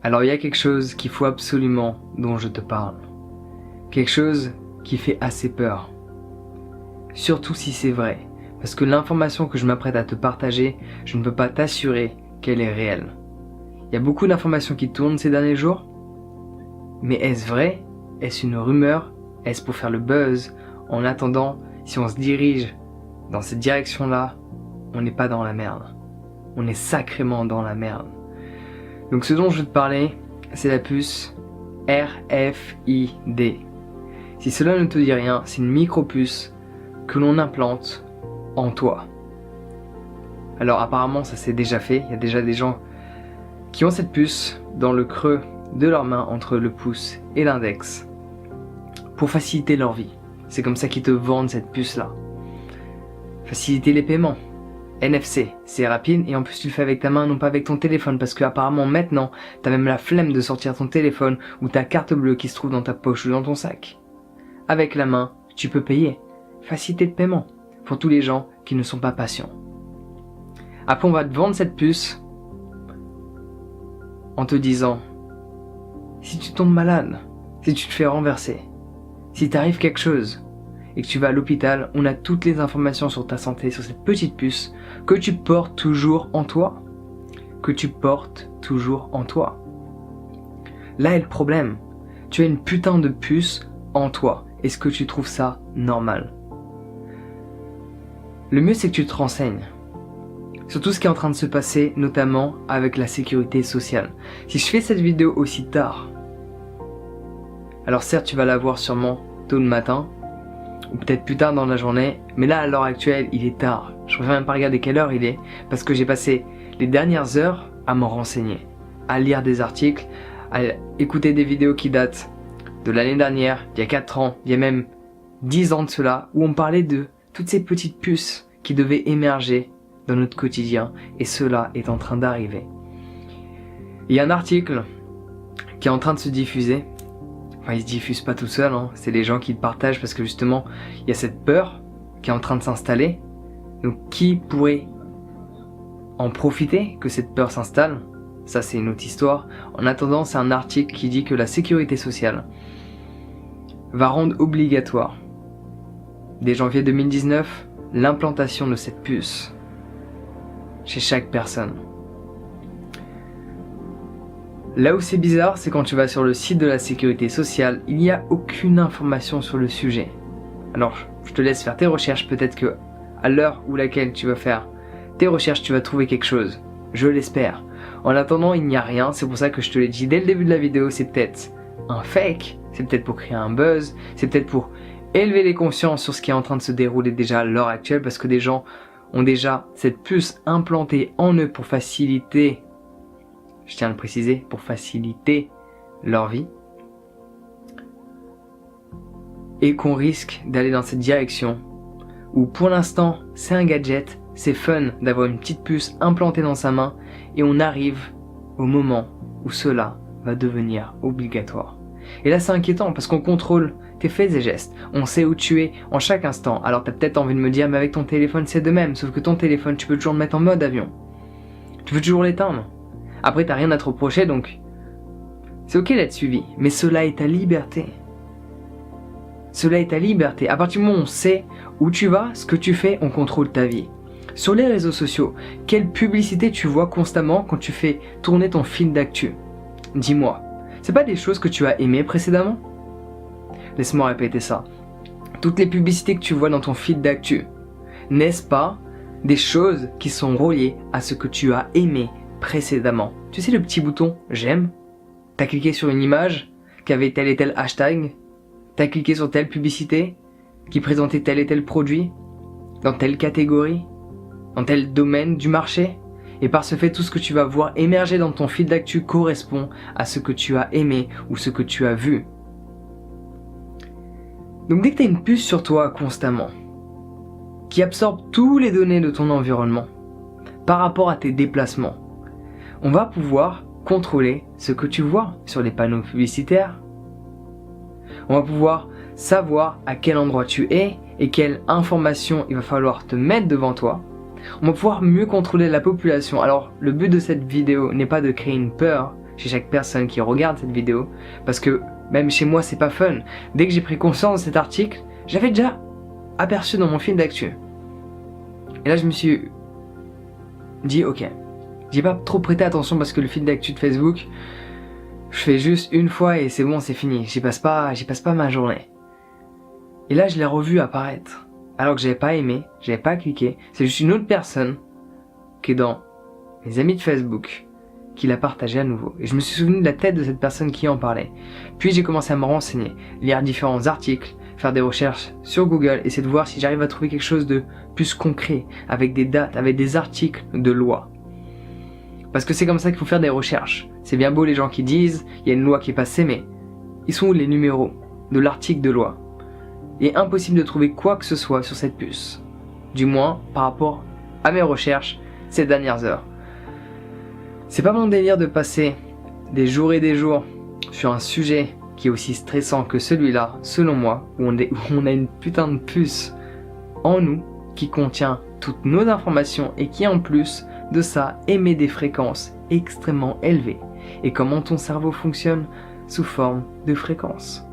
Alors il y a quelque chose qu'il faut absolument dont je te parle. Quelque chose qui fait assez peur. Surtout si c'est vrai. Parce que l'information que je m'apprête à te partager, je ne peux pas t'assurer qu'elle est réelle. Il y a beaucoup d'informations qui tournent ces derniers jours. Mais est-ce vrai? Est-ce une rumeur? Est-ce pour faire le buzz? En attendant, si on se dirige dans cette direction-là, on n'est pas dans la merde. On est sacrément dans la merde. Donc ce dont je veux te parler, c'est la puce RFID. Si cela ne te dit rien, c'est une micro-puce que l'on implante en toi. Alors apparemment ça s'est déjà fait, il y a déjà des gens qui ont cette puce dans le creux de leur main entre le pouce et l'index pour faciliter leur vie. C'est comme ça qu'ils te vendent cette puce-là. Faciliter les paiements. NFC, c'est rapide et en plus tu le fais avec ta main, non pas avec ton téléphone, parce que apparemment maintenant, t'as même la flemme de sortir ton téléphone ou ta carte bleue qui se trouve dans ta poche ou dans ton sac. Avec la main, tu peux payer. Facilité de paiement pour tous les gens qui ne sont pas patients. Après, on va te vendre cette puce en te disant, si tu tombes malade, si tu te fais renverser, si t'arrive quelque chose, et que tu vas à l'hôpital, on a toutes les informations sur ta santé, sur cette petite puce que tu portes toujours en toi. Que tu portes toujours en toi. Là est le problème. Tu as une putain de puce en toi. Est-ce que tu trouves ça normal? Le mieux c'est que tu te renseignes. Sur tout ce qui est en train de se passer, notamment avec la sécurité sociale. Si je fais cette vidéo aussi tard, alors certes tu vas la voir sûrement tôt le matin, ou peut-être plus tard dans la journée, mais là à l'heure actuelle il est tard. Je préfère même pas regarder quelle heure il est, parce que j'ai passé les dernières heures à me renseigner, à lire des articles, à écouter des vidéos qui datent de l'année dernière, d'il y a 4 ans, il y a même 10 ans de cela, où on parlait de toutes ces petites puces qui devaient émerger dans notre quotidien, et cela est en train d'arriver. Il y a un article qui est en train de se diffuser. Enfin, il se diffuse pas tout seul, hein. C'est les gens qui le partagent parce que justement, il y a cette peur qui est en train de s'installer. Donc, qui pourrait en profiter que cette peur s'installe? Ça, c'est une autre histoire. En attendant, c'est un article qui dit que la sécurité sociale va rendre obligatoire, dès janvier 2019, l'implantation de cette puce chez chaque personne. Là où c'est bizarre, c'est quand tu vas sur le site de la sécurité sociale, il n'y a aucune information sur le sujet. Alors, je te laisse faire tes recherches, peut-être que à l'heure où laquelle tu vas faire tes recherches, tu vas trouver quelque chose. Je l'espère. En attendant, il n'y a rien, c'est pour ça que je te l'ai dit dès le début de la vidéo, c'est peut-être un fake, c'est peut-être pour créer un buzz, c'est peut-être pour élever les consciences sur ce qui est en train de se dérouler déjà à l'heure actuelle, parce que des gens ont déjà cette puce implantée en eux pour faciliter, je tiens à le préciser, pour faciliter leur vie, et qu'on risque d'aller dans cette direction où pour l'instant c'est un gadget, c'est fun d'avoir une petite puce implantée dans sa main, et on arrive au moment où cela va devenir obligatoire. Et là c'est inquiétant parce qu'on contrôle tes faits et gestes, on sait où tu es en chaque instant. Alors t'as peut-être envie de me dire, mais avec ton téléphone c'est de même, sauf que ton téléphone tu peux toujours le mettre en mode avion, tu peux toujours l'éteindre. Après t'as rien à te reprocher, donc c'est ok d'être suivi, mais cela est ta liberté. Cela est ta liberté. À partir du moment où on sait où tu vas, ce que tu fais, on contrôle ta vie. Sur les réseaux sociaux, quelle publicité tu vois constamment quand tu fais tourner ton fil d'actu? Dis-moi, c'est pas des choses que tu as aimées précédemment? Laisse-moi répéter ça. Toutes les publicités que tu vois dans ton fil d'actu, n'est-ce pas des choses qui sont reliées à ce que tu as aimé précédemment? Tu sais le petit bouton j'aime? T'as cliqué sur une image qui avait tel et tel hashtag? T'as cliqué sur telle publicité qui présentait tel et tel produit dans telle catégorie, dans tel domaine du marché? Et par ce fait, tout ce que tu vas voir émerger dans ton fil d'actu correspond à ce que tu as aimé ou ce que tu as vu. Donc dès que tu as une puce sur toi constamment, qui absorbe tous les données de ton environnement par rapport à tes déplacements, on va pouvoir contrôler ce que tu vois sur les panneaux publicitaires. On va pouvoir savoir à quel endroit tu es et quelle information il va falloir te mettre devant toi. On va pouvoir mieux contrôler la population. Alors le but de cette vidéo n'est pas de créer une peur, chez chaque personne qui regarde cette vidéo, parce que même chez moi c'est pas fun. Dès que j'ai pris conscience de cet article, j'avais déjà aperçu dans mon fil d'actu. Et là je me suis dit ok, j'ai pas trop prêté attention parce que le fil d'actu de Facebook, je fais juste une fois et c'est bon, c'est fini. J'y passe pas ma journée. Et là je l'ai revu apparaître, alors que j'avais pas aimé, j'avais pas cliqué. C'est juste une autre personne qui est dans mes amis de Facebook qui l'a partagé à nouveau. Et je me suis souvenu de la tête de cette personne qui en parlait. Puis j'ai commencé à me renseigner, lire différents articles, faire des recherches sur Google, essayer de voir si j'arrive à trouver quelque chose de plus concret, avec des dates, avec des articles de loi. Parce que c'est comme ça qu'il faut faire des recherches. C'est bien beau les gens qui disent, il y a une loi qui est passée, mais ils sont où les numéros de l'article de loi? Il est impossible de trouver quoi que ce soit sur cette puce. Du moins, par rapport à mes recherches ces dernières heures. C'est pas mon délire de passer des jours et des jours sur un sujet qui est aussi stressant que celui-là, selon moi, où on a une putain de puce en nous qui contient toutes nos informations et qui en plus de ça émet des fréquences extrêmement élevées. Et comment ton cerveau fonctionne sous forme de fréquences.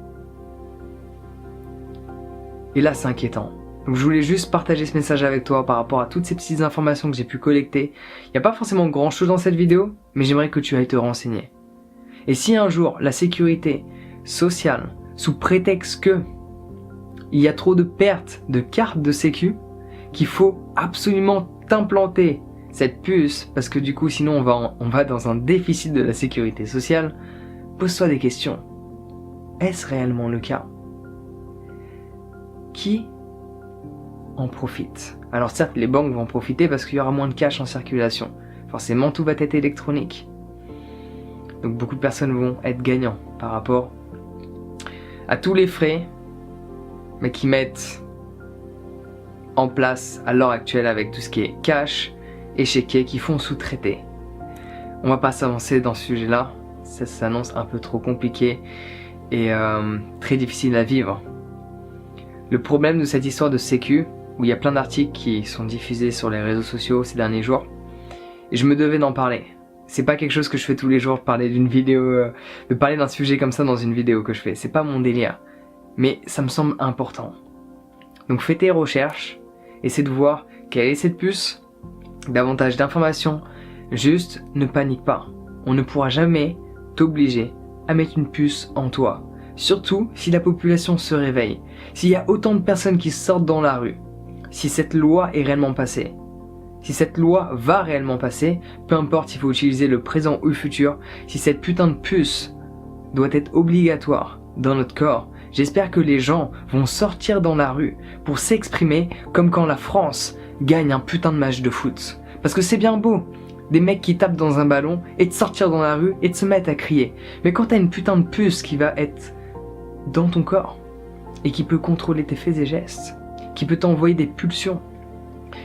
Et là c'est inquiétant. Donc je voulais juste partager ce message avec toi par rapport à toutes ces petites informations que j'ai pu collecter. Il n'y a pas forcément grand chose dans cette vidéo, mais j'aimerais que tu ailles te renseigner. Et si un jour la sécurité sociale, sous prétexte que il y a trop de pertes de cartes de sécu, qu'il faut absolument t'implanter cette puce, parce que du coup sinon on va dans un déficit de la sécurité sociale, pose-toi des questions. Est-ce réellement le cas? Qui en profite? Alors certes les banques vont en profiter parce qu'il y aura moins de cash en circulation. Forcément tout va être électronique. Donc beaucoup de personnes vont être gagnants par rapport à tous les frais mais qui mettent en place à l'heure actuelle avec tout ce qui est cash, échiquier qui font sous-traiter. On va pas s'avancer dans ce sujet là, ça s'annonce un peu trop compliqué et très difficile à vivre. Le problème de cette histoire de sécu, où il y a plein d'articles qui sont diffusés sur les réseaux sociaux ces derniers jours, et je me devais d'en parler. C'est pas quelque chose que je fais tous les jours, parler d'une vidéo, de parler d'un sujet comme ça dans une vidéo que je fais. C'est pas mon délire, mais ça me semble important. Donc fais tes recherches, essaie de voir quelle est cette puce, davantage d'informations. Juste ne panique pas. On ne pourra jamais t'obliger à mettre une puce en toi. Surtout si la population se réveille. S'il y a autant de personnes qui sortent dans la rue. Si cette loi est réellement passée. Si cette loi va réellement passer, peu importe s'il faut utiliser le présent ou le futur, si cette putain de puce doit être obligatoire dans notre corps, j'espère que les gens vont sortir dans la rue pour s'exprimer comme quand la France gagne un putain de match de foot. Parce que c'est bien beau, des mecs qui tapent dans un ballon et de sortir dans la rue et de se mettre à crier. Mais quand t'as une putain de puce qui va être dans ton corps et qui peut contrôler tes faits et gestes, qui peut t'envoyer des pulsions,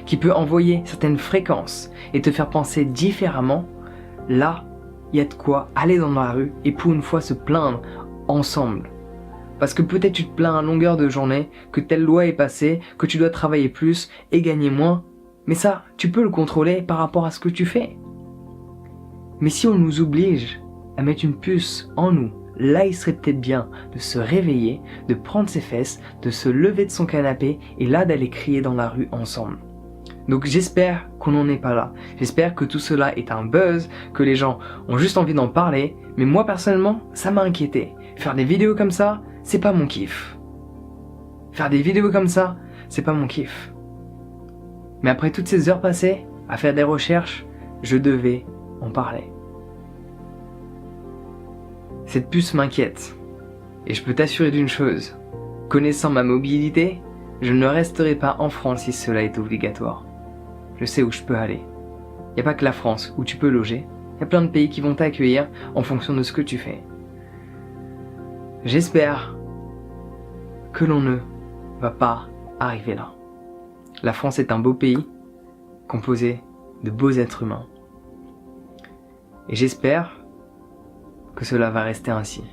qui peut envoyer certaines fréquences et te faire penser différemment, là, il y a de quoi aller dans la rue et pour une fois se plaindre ensemble. Parce que peut-être tu te plains à longueur de journée que telle loi est passée, que tu dois travailler plus et gagner moins, mais ça, tu peux le contrôler par rapport à ce que tu fais. Mais si on nous oblige à mettre une puce en nous, là il serait peut-être bien de se réveiller, de prendre ses fesses, de se lever de son canapé et là d'aller crier dans la rue ensemble. Donc j'espère qu'on n'en est pas là. J'espère que tout cela est un buzz, que les gens ont juste envie d'en parler, mais moi personnellement, ça m'a inquiété. Faire des vidéos comme ça, c'est pas mon kiff. Faire des vidéos comme ça, c'est pas mon kiff. Mais après toutes ces heures passées à faire des recherches, je devais en parler. Cette puce m'inquiète. Et je peux t'assurer d'une chose. Connaissant ma mobilité, je ne resterai pas en France si cela est obligatoire. Je sais où je peux aller. Il n'y a pas que la France où tu peux loger. Il y a plein de pays qui vont t'accueillir en fonction de ce que tu fais. J'espère que l'on ne va pas arriver là. La France est un beau pays, composé de beaux êtres humains. Et j'espère que cela va rester ainsi.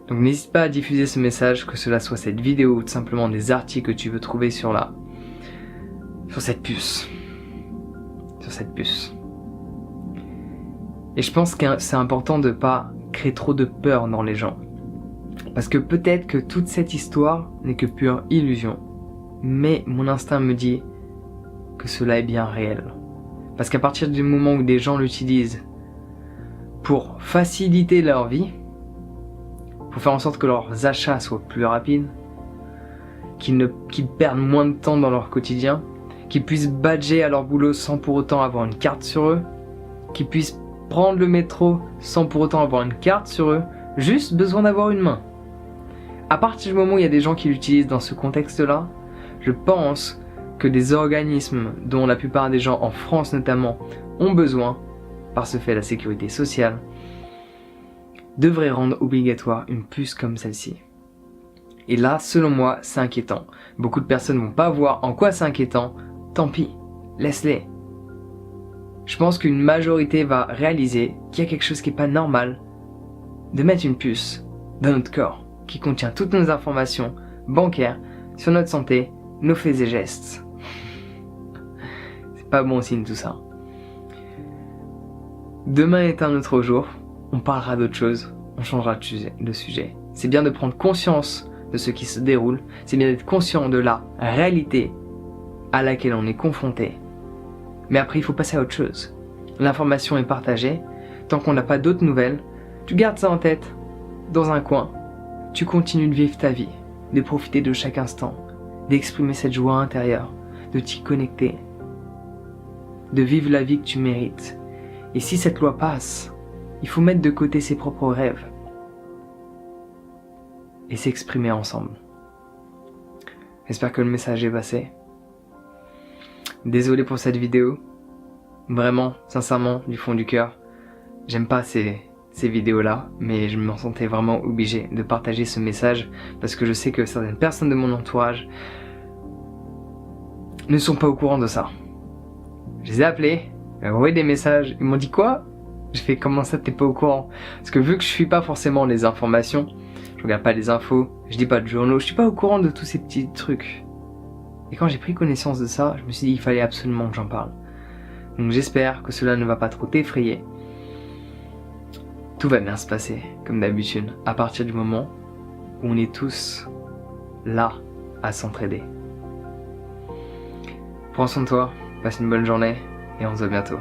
Donc n'hésite pas à diffuser ce message, que cela soit cette vidéo ou tout simplement des articles que tu veux trouver sur cette puce. Sur cette puce. Et je pense que c'est important de pas créer trop de peur dans les gens. Parce que peut-être que toute cette histoire n'est que pure illusion. Mais mon instinct me dit que cela est bien réel. Parce qu'à partir du moment où des gens l'utilisent pour faciliter leur vie, pour faire en sorte que leurs achats soient plus rapides, qu'ils perdent moins de temps dans leur quotidien, qu'ils puissent badger à leur boulot sans pour autant avoir une carte sur eux, qu'ils puissent prendre le métro sans pour autant avoir une carte sur eux, juste besoin d'avoir une main. À partir du moment où il y a des gens qui l'utilisent dans ce contexte-là, je pense que des organismes dont la plupart des gens en France notamment ont besoin, par ce fait la sécurité sociale, devraient rendre obligatoire une puce comme celle-ci. Et là, selon moi, c'est inquiétant. Beaucoup de personnes vont pas voir en quoi c'est inquiétant. Tant pis, laisse-les. Je pense qu'une majorité va réaliser qu'il y a quelque chose qui n'est pas normal de mettre une puce dans notre corps qui contient toutes nos informations bancaires sur notre santé, nos faits et gestes. C'est pas bon signe tout ça. Demain est un autre jour, on parlera d'autre chose, on changera de sujet. C'est bien de prendre conscience de ce qui se déroule, c'est bien d'être conscient de la réalité à laquelle on est confronté. Mais après, il faut passer à autre chose. L'information est partagée, tant qu'on n'a pas d'autres nouvelles, tu gardes ça en tête, dans un coin, tu continues de vivre ta vie, de profiter de chaque instant, d'exprimer cette joie intérieure, de t'y connecter, de vivre la vie que tu mérites. Et si cette loi passe, il faut mettre de côté ses propres rêves et s'exprimer ensemble. J'espère que le message est passé. Désolé pour cette vidéo. Vraiment, sincèrement, du fond du cœur, j'aime pas ces vidéos-là, mais je me sentais vraiment obligé de partager ce message parce que je sais que certaines personnes de mon entourage ne sont pas au courant de ça. Je les ai appelés, j'ai envoyé des messages, ils m'ont dit quoi? Je fais comment ça t'es pas au courant? Parce que vu que je suis pas forcément les informations, je regarde pas les infos, je lis pas de journaux, je suis pas au courant de tous ces petits trucs. Et quand j'ai pris connaissance de ça, je me suis dit qu'il fallait absolument que j'en parle. Donc j'espère que cela ne va pas trop t'effrayer. Tout va bien se passer, comme d'habitude, à partir du moment où on est tous là à s'entraider. Prends soin de toi, passe une bonne journée et on se voit bientôt.